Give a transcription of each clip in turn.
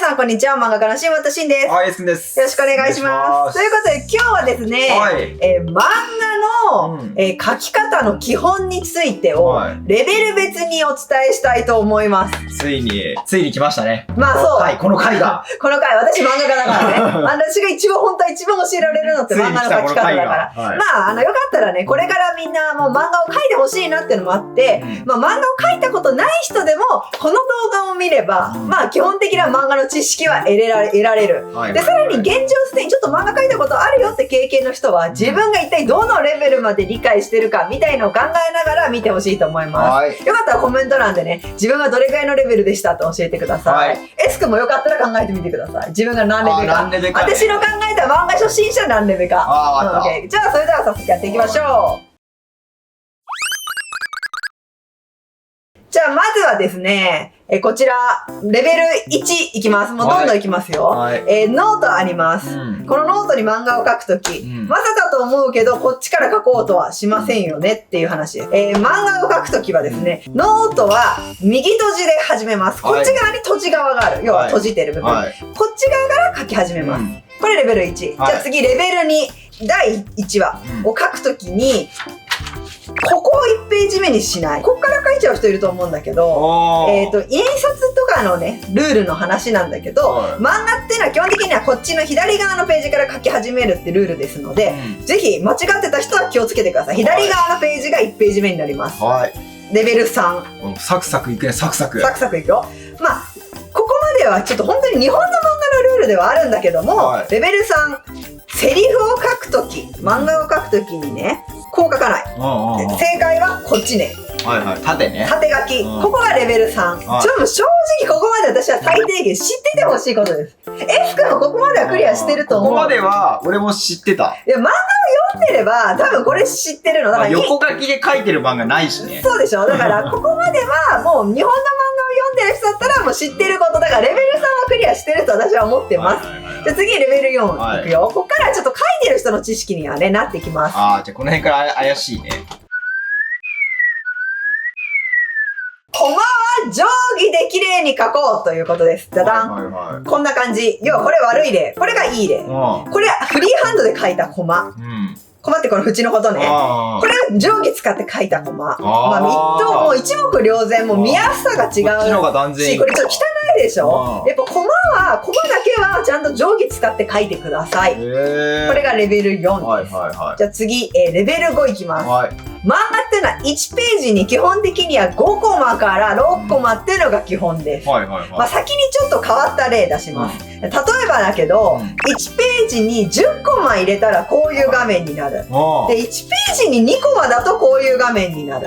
さんこんにちは、漫画家の新本慎です。はい、エスくんです。よろしくお願いします。ということで今日はですね、はい、漫画の、書き方の基本についてをレベル別にお伝えしたいと思います。ついに来ましたね。まあそう。はい、この回が。この回、私漫画家だからね。私が本当は一番教えられるのって漫画の書き方だから。はい、まあ、よかったらね、これからみんなもう漫画を描いてほしいなっていうのもあって、まあ漫画を描いたことない人でも、この動画を見れば、まあ基本的な漫画の知識は得られる。で、さらに現状すでにちょっと漫画描いたことあるよって経験の人は、自分が一体どのレベルまで理解してるかみたいのを考えながら見てほしいと思います。よかったらコメント欄でね、自分がどれくらいのレベルでしたって教えてください。S 君もよかったら考えてみてください。自分が何レベルか。私の考えた漫画初心者何レベルか。じゃあそれでは早速やっていきましょう。じゃあまずはですね、こちら、レベル1いきます。もうどんどんいきますよ。ノートあります。このノートに漫画を描くとき、まさかと思うけど、こっちから描こうとはしませんよねっていう話です。漫画を描くときはですね、ノートは右閉じで始めます。こっち側に閉じ側がある。要は閉じてる部分。こっち側から描き始めます。これレベル1。じゃあ次、レベル2。第1話を書くときに、ここを1ページ目にしない。こっから書いちゃう人いると思うんだけど、印刷とかのね、ルールの話なんだけど、漫画っていうのは基本的にはこっちの左側のページから書き始めるってルールですので、ぜひ間違ってた人は気をつけてください。左側のページが1ページ目になります。レベル3。サクサクいくね、サクサク。サクサクいくよ。まあ、ここまではちょっと本当に日本の漫画のルールではあるんだけども、レベル3。セリフを書くとき、漫画を書くときにね、こう書かない。正解はこっちね。縦ね。縦書き。ここがレベル3。正直ここまで私は最低限知っててほしいことです。S 君もここまではクリアしてると思う。ここまでは俺も知ってた。いや、漫画を読んでれば多分これ知ってるの。だから横書きで書いてる漫画ないしね。そうでしょ。だからここまではもう日本の漫画を読んでる人だったらもう知ってることだからレベル3はクリアしてると私は思ってます。じゃあ次レベル4いくよ。ここからちょっと書いてる人の知識にはねなってきます。じゃあこの辺から怪しいね。コマは定規で綺麗に書こうということです。ダダン。こんな感じ。要はこれ悪い例。これがいい例。これフリーハンドで書いたコマ。コマってこの縁のことね。これ定規使って書いたコマ。まあもう一目瞭然、もう見やすさが違うし、これちょっと汚いでしょ。やっぱコマだけはちゃんと定規使って書いてください。これがレベル4です。じゃあ次、レベル5いきます。漫画っていうのは1ページに基本的には5コマから6コマっていうのが基本です。まあ先にちょっと変わった例出します。例えばだけど、1ページに10コマ入れたらこういう画面になる。で、1ページに2コマだとこういう画面になる。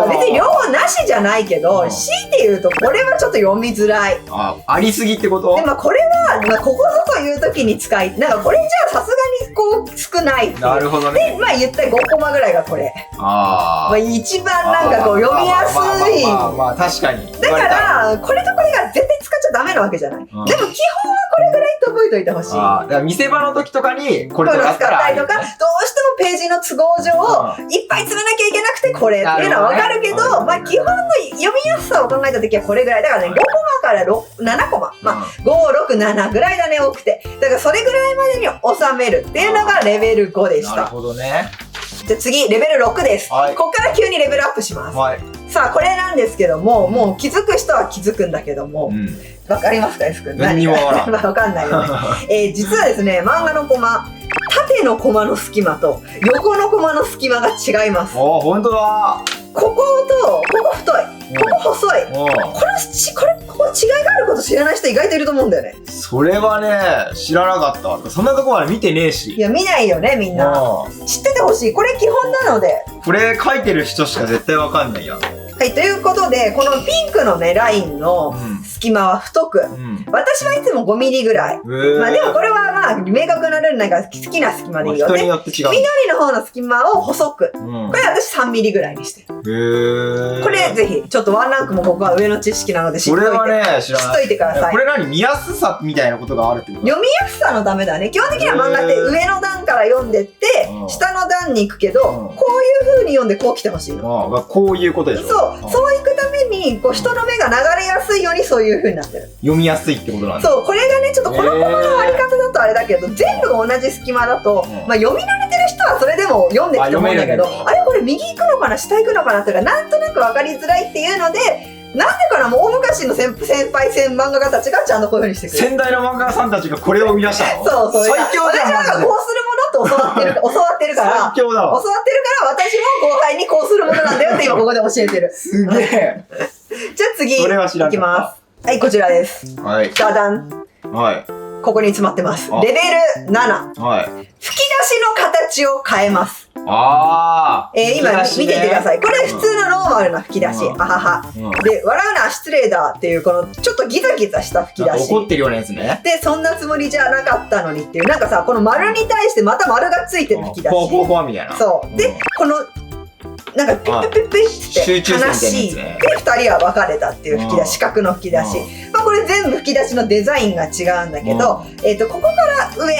別に両方なしじゃないけど、強いて言うとこれはちょっと読みづらい。ありすぎってこと？で、まあこれは、ここぞという時に使い、なんかこれじゃあさすがにこう少ないっていう。なるほどね。で、まあ言ったら5コマぐらいがこれ。まあ一番なんかこう読みやすい。まあ確かに。だからこれとこれが絶対使っちゃダメなわけじゃない。でも基本はこれぐらいと覚えといてほしい。だから見せ場の時とかにこれとか使ったりとか、どうしてもページの都合上いっぱい詰めなきゃいけなくてこれっていうのはわかるけど、まあ基本の読みやすさを考えた時はこれぐらいだからね、5コマから7コマ、まあ5、6、7ぐらいだね、多くて。だからそれぐらいまでに収めるっていうのがレベル5でした。なるほどね。じゃあ次、レベル6です。ここから急にレベルアップします。さあ、これなんですけども、もう気づく人は気づくんだけども、わかりますか、S 君？何もわかんないよね。実はですね、漫画のコマ、縦のコマの隙間と横のコマの隙間が違います。本当だ。こことここ太い、ここ細い。ここ違いがあること知らない人意外といると思うんだよね。それはね、知らなかった。そんなとこまで見てねえし。いや、見ないよね、みんな。知っててほしい。これ基本なので。これ書いてる人しか絶対わかんないやん。はい、ということで、このピンクのね、ラインの隙間は太く。私はいつも5ミリぐらい。まあでもこれはまあ、明確なルールないから好きな隙間でいいよね。人によって違う。緑の方の隙間を細く。これ私3ミリぐらいにしてる。これぜひ、ちょっとワンランクも僕は上の知識なので知っといて。これはね、知らない。知っといてください。これ何？見やすさみたいなことがあるってこと？読みやすさのためだね。基本的には漫画って上の段から読んでって、下の段に行くけど、こういう風に読んでこう来てほしいの。こういうことでしょ。そういくためににこう人の目が流れやすいようにそういう風になってる。読みやすいってことなんだ。そうこれがねちょっとこのコマの割り方だとあれだけど、全部が同じ隙間だと、まあ読み慣れてる人はそれでも読んでると思うんだけど、あれこれ右行くのかな下行くのかなとかなんとなく分かりづらいっていうので、なんでかな、もう大昔の先輩漫画家たちがちゃんとこういう風にしてくれる。先代の漫画家さんたちがこれを生み出したの？そう最強だよ。私はこうするものって教わってるから最強だわ。教わってるから私も後輩にこうするものなんだよって今ここで教えてる。すげえ。じゃあ次いきます。はい、こちらです。はい。ダダン。はい。ここに詰まってます。レベル7。はい。吹き出しの形を変えます。ああ。今見ててください。これ普通のノーマルな吹き出し。あはは。で、笑うな失礼だっていうこのちょっとギザギザした吹き出し。怒ってるようなやつね。で、そんなつもりじゃなかったのにっていう、なんかさ、この丸に対してまた丸がついてる吹き出し。ほわみたいな。そう。で、このなんかピッピッピッピッって話で2人は別れたっていう吹き出し、四角の吹き出し。まあこれ全部吹き出しのデザインが違うんだけど、ここから上、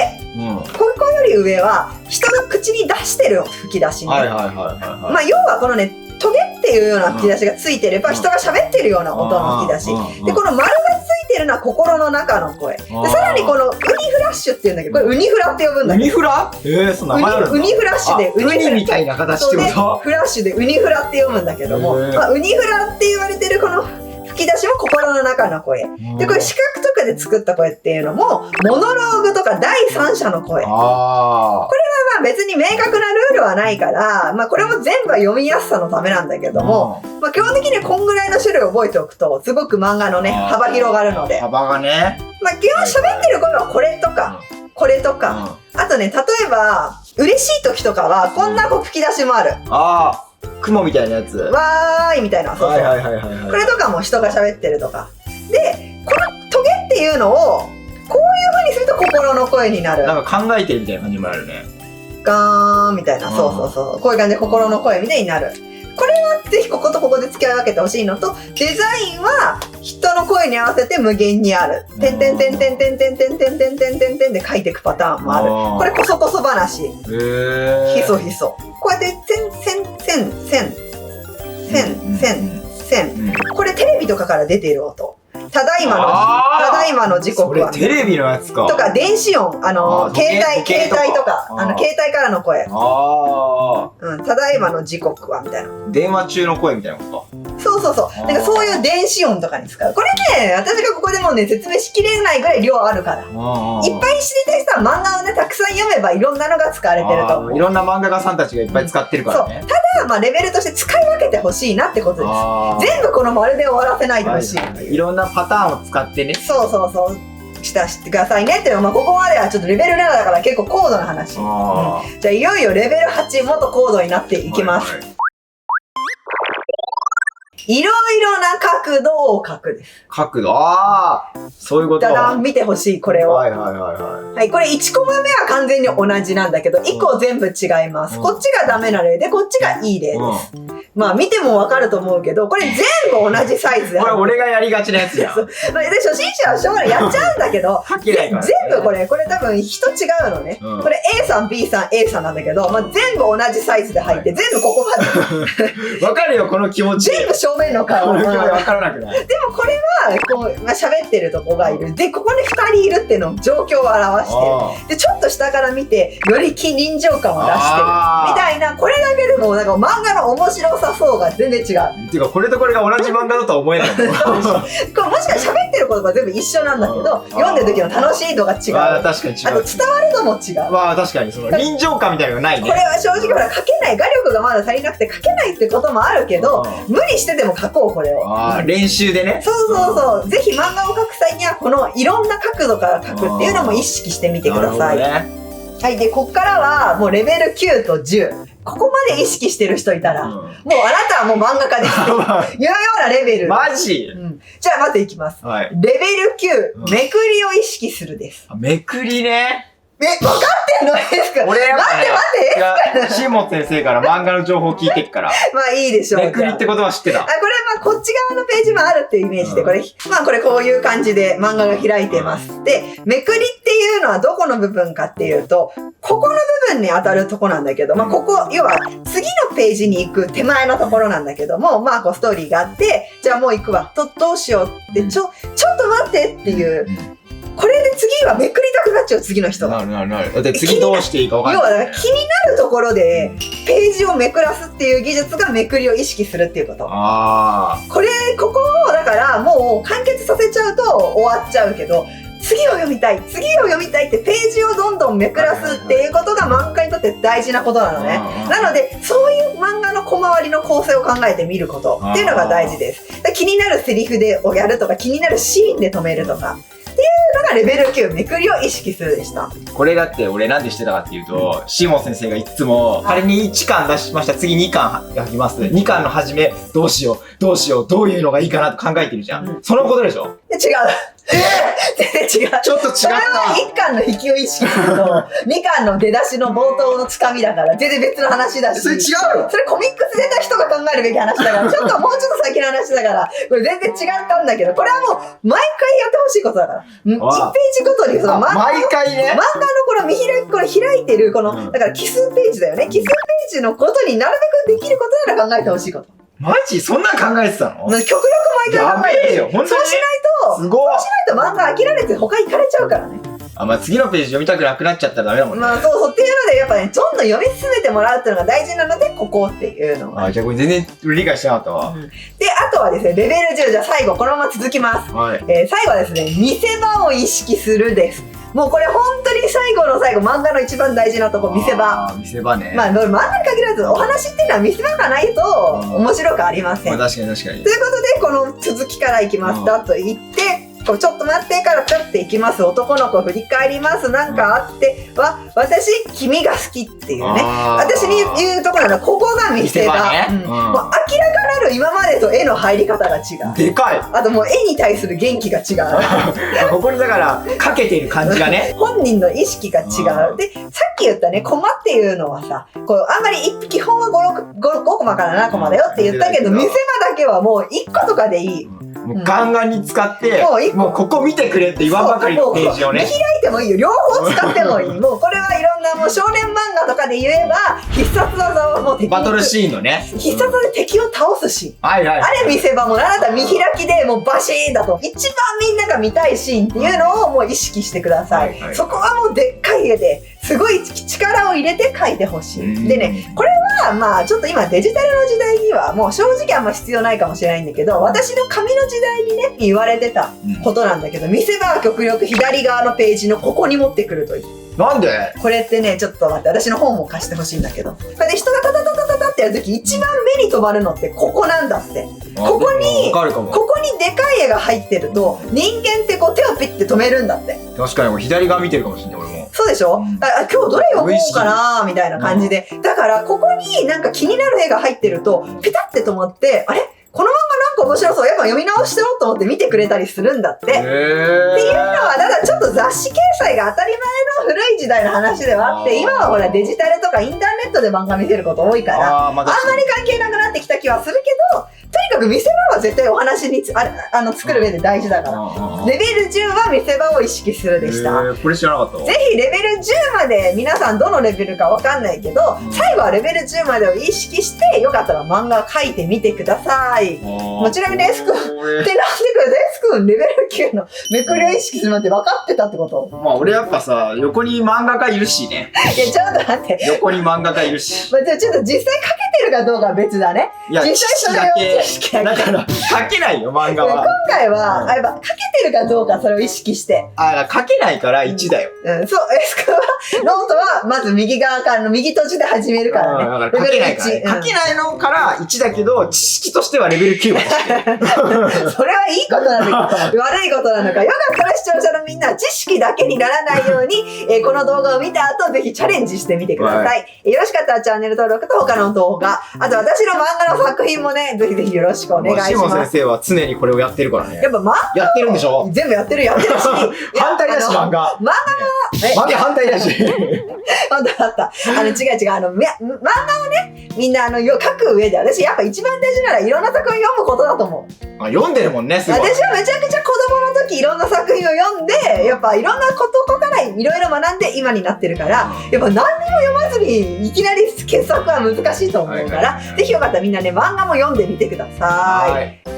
ここより上は人が口に出してる吹き出しね。まあ要はこのね、トゲっていうような吹き出しがついてれば人が喋ってるような音の吹き出し。で、この丸がついてるのは心の中の声。で、さらにこのウニフラッシュっていうんだけど、これウニフラって呼ぶんだけど。ウニフラ？そんな名前あるんだ。ウニフラッシュでウニみたいな形ってこと？フラッシュでウニフラって読むんだけども、まあ、ウニフラって言われてるこの吹き出しも心の中の声。で、これ視覚とかで作った声っていうのも、モノローグとか第三者の声。これはまあ別に明確なルールはないから、まあこれも全部は読みやすさのためなんだけども、まあ基本的にはこんぐらいの種類を覚えておくと、すごく漫画のね、幅広がるので。幅がね。まあ基本喋ってる声はこれとか、これとか、あとね、例えば、嬉しい時とかは、こんな吹き出しもある。雲みたいなやつ。わーいみたいな。そうそう。これとかも人が喋ってるとか。で、このトゲっていうのを、こういう風にすると心の声になる。なんか考えてるみたいな感じもあるね。ガーンみたいな。そう。こういう感じで心の声みたいになる。これはぜひこことここで付き合い分けてほしいのと、デザインは人の声に合わせて無限にある。てんてんてんてんてんてんてんてんてんてんてんてんで書いていくパターンもある。これこそこそ話。ひそひそ。こうやって線。これテレビとかから出ている音。ただいまの時刻は。テレビのやつか。とか電子音、携帯とか、携帯からの声。ただいまの時刻はみたいな。電話中の声みたいなこと。そう。なんかそういう電子音とかに使う。これね、私がここでもね、説明しきれないぐらい量あるから。いっぱい知りたい人は漫画をね、たくさん読めばいろんなのが使われてると思う。いろんな漫画家さんたちがいっぱい使ってるからね。そう。ただ、まあレベルとして使い分けてほしいなってことです。全部この丸で終わらせないでほしい。いろんなパターンを使ってね。そう。知ってくださいねっていうのは、まあここまではちょっとレベル7だから結構高度な話。じゃあいよいよレベル8もっと高度になっていきます。いろいろな角度を描くです。角度、そういうこと。だだん見てほしい、これを。はい、これ1コマ目は完全に同じなんだけど、1個全部違います。こっちがダメな例で、こっちがいい例です。まあ見てもわかると思うけど、これ全部同じサイズで。これ俺がやりがちなやつや。で、初心者はしょうがないやっちゃうんだけど、全部これ多分人違うのね。これ A さん、B さん、A さんなんだけど、まあ全部同じサイズで入って、全部ここまで。わかるよ、この気持ち。全部正面の顔。わからなくない。でもこれは、こう、喋ってるとこがいる。で、ここに2人いるっていうのを状況を表してる。で、ちょっと下から見て、より臨場感を出してる。みたいな、これだけでもなんか漫画の面白さそうが全然違う。っていうか、これとこれが同じ漫画だとは思えないもん。これもしかしたら喋ってることが全部一緒なんだけど、読んでる時の楽しい度が違う。確かに違う。あと伝わるのも違う。確かに、その臨場感みたいなのがないね。これは正直ほら書けない、画力がまだ足りなくて書けないってこともあるけど、無理してでも書こう、これを。練習でね。そう。ぜひ漫画を描く際には、このいろんな角度から描くっていうのも意識してみてください。はい。で、こっからはもうレベル9と10。ここまで意識してる人いたら、もうあなたはもう漫画家ですっていうようなレベル。マジ？じゃあまずいきます。レベル9、めくりを意識するです。めくりね。分かってんのですか？俺やっぱね、待ってシモン先生から漫画の情報聞いてっから。まあいいでしょう。めくりって言葉知ってた。これはまこっち側のページもあるっていうイメージで、これこういう感じで漫画が開いてます。で、めくりっていうのはどこの部分かっていうと、ここの部分に当たるとこなんだけど、ここ、要は次のページに行く手前のところなんだけども、こうストーリーがあって、じゃあもう行くわ。どうしようって、ちょっと待ってっていう、これで次はめくりたくなっちゃう、次の人が。なる。で、次どうしていいか分かんない。要は、気になるところで、ページをめくらすっていう技術がめくりを意識するっていうこと。ここを、だからもう完結させちゃうと終わっちゃうけど、次を読みたいってページをどんどんめくらすっていうことが漫画にとって大事なことなのね。なので、そういう漫画の小回りの構成を考えてみることっていうのが大事です。気になるセリフでやるとか、気になるシーンで止めるとか。っていうのがレベル9、めくりを意識するでした。これだって俺なんでしてたかっていうと、シモン先生がいつも、仮に1巻出しました、次2巻書きます。2巻の初め、どうしよう、どういうのがいいかなと考えてるじゃん。そのことでしょ？違う。全然違う。ちょっと違った。それは1巻の引きを意識すると、2巻の出だしの冒頭のつかみだから、全然別の話だし。それ違うよ。それコミックス出た人が考えるべき話だから、もうちょっと先の話だから、これ全然違ったんだけど、これはもう、毎回やってほしいことだから。1ページごとに、毎回ね。漫画のこの見開き、これ開いてる、だから奇数ページだよね。奇数ページのことになるべくできることなら考えてほしいこと。マジそんなん考えてたの？極力毎回考えてる。そうしないと漫画飽きられて他行かれちゃうからね。次のページ読みたくなくなっちゃったらダメだもんね。そうっていうのでやっぱね、どんどん読み進めてもらうっていうのが大事なので、ここっていうのが。じゃあこれ全然理解してなかったわ。で、あとはですね、レベル10、じゃあ最後、このまま続きます。最後はですね、見せ場を意識するです。もうこれ本当に最後の最後、漫画の一番大事なとこ、見せ場。見せ場ね。漫画に限らず、お話っていうのは見せ場がないと面白くありません。確かに。ということで、この続きからいきます。だと言って、ちょっと待ってからちょっていきます。男の子振り返ります。なんかあって私、君が好きっていうね。私に言うところのここが見せ場。もう明らかなる今までと絵の入り方が違う。でかい。あともう絵に対する元気が違う。ここにだからかけてる感じがね。本人の意識が違う。で、さっき言ったね、コマっていうのはさ、あんまり基本は5コマから7コマだよって言ったけど、見せ場だけはもう1個とかでいい。もうガンガンに使って、もうここ見てくれって言わんばかりのページをね。開いてもいいよ。両方使ってもいい。もうこれはいろんなもう少年漫画とかで言えば、必殺技をもう敵バトルシーンのね。必殺技で敵を倒すシーン。あれ見せ場もあなた見開きでもうバシーンだと。一番みんなが見たいシーンっていうのをもう意識してください。そこはもうでっかい絵ですごい力を入れて描いてほしい。でね、これはちょっと今デジタルの時代にはもう正直あんま必要ないかもしれないんだけど、私の紙の時代にね、言われてたことなんだけど、見せ場は極力左側のページのここに持ってくるといい。なんで？これってね、ちょっと待って、私の本も貸してほしいんだけど。これで人がタタタタタタってやるとき一番目に留まるのってここなんだって。ここにでかい絵が入ってると、人間って手をピッて止めるんだって。確かに左側見てるかもしれない、俺も。そうでしょ？今日どれ読もうかなみたいな感じで。だから、ここになんか気になる絵が入ってると、ピタって止まって、あれ？この漫画なんか面白そう。やっぱ読み直してよと思って見てくれたりするんだって。っていうのは、だからちょっと雑誌掲載が当たり前の古い時代の話ではあって、今はほらデジタルとかインターネットで漫画見せること多いから、あんまり関係なくなってきた気はするけど、とにかく見せ場は絶対お話に作る上で大事だから。レベル10は見せ場を意識するでした。これ知らなかったわ。ぜひレベル10まで皆さんどのレベルかわかんないけど、最後はレベル10までを意識してよかったら漫画を描いてみてください。もちろんね、Sくんってなんでくれた？ Sくんレベル9のめくりを意識するなんて分かってたってこと？俺やっぱさ、横に漫画家いるしね。いや、ちょっと待って。横に漫画家いるし。ちょっと実際描けてるかどうかは別だね。いや、実際それをだから描けないよ、漫画は。今回は、やっぱ描けてるかどうかそれを意識して。描けないから1だよ。そう、S くんは、ノートはまず右側からの右閉じで始めるからね。だから描けないから。描けないのから1だけど、知識としてはレベル9まで。それはいいことなのか、悪いことなのか。よかったら視聴者のみんな、知識だけにならないように、この動画を見た後、ぜひチャレンジしてみてください。よろしかったらチャンネル登録と他の動画、あと私の漫画の作品もね、ぜひぜひよろしくお願いします。シモン先生は常にこれをやってるからね。やっぱやってるんでしょ？しょ。全部やってるし。反対だし、漫画。漫画反対だし。本当だった。違う。漫画をね、みんな書く上で、私やっぱ一番大事なのはいろんな作品を読むことだと思う。読んでるもんね、すごい。私はめちゃくちゃ子供の時いろんな作品を読んで、やっぱいろんなことからいろいろ学んで今になってるから、やっぱ何にも読まずにいきなり傑作は難しいと思うから、ぜひよかったらみんなね、漫画も読んでみてください。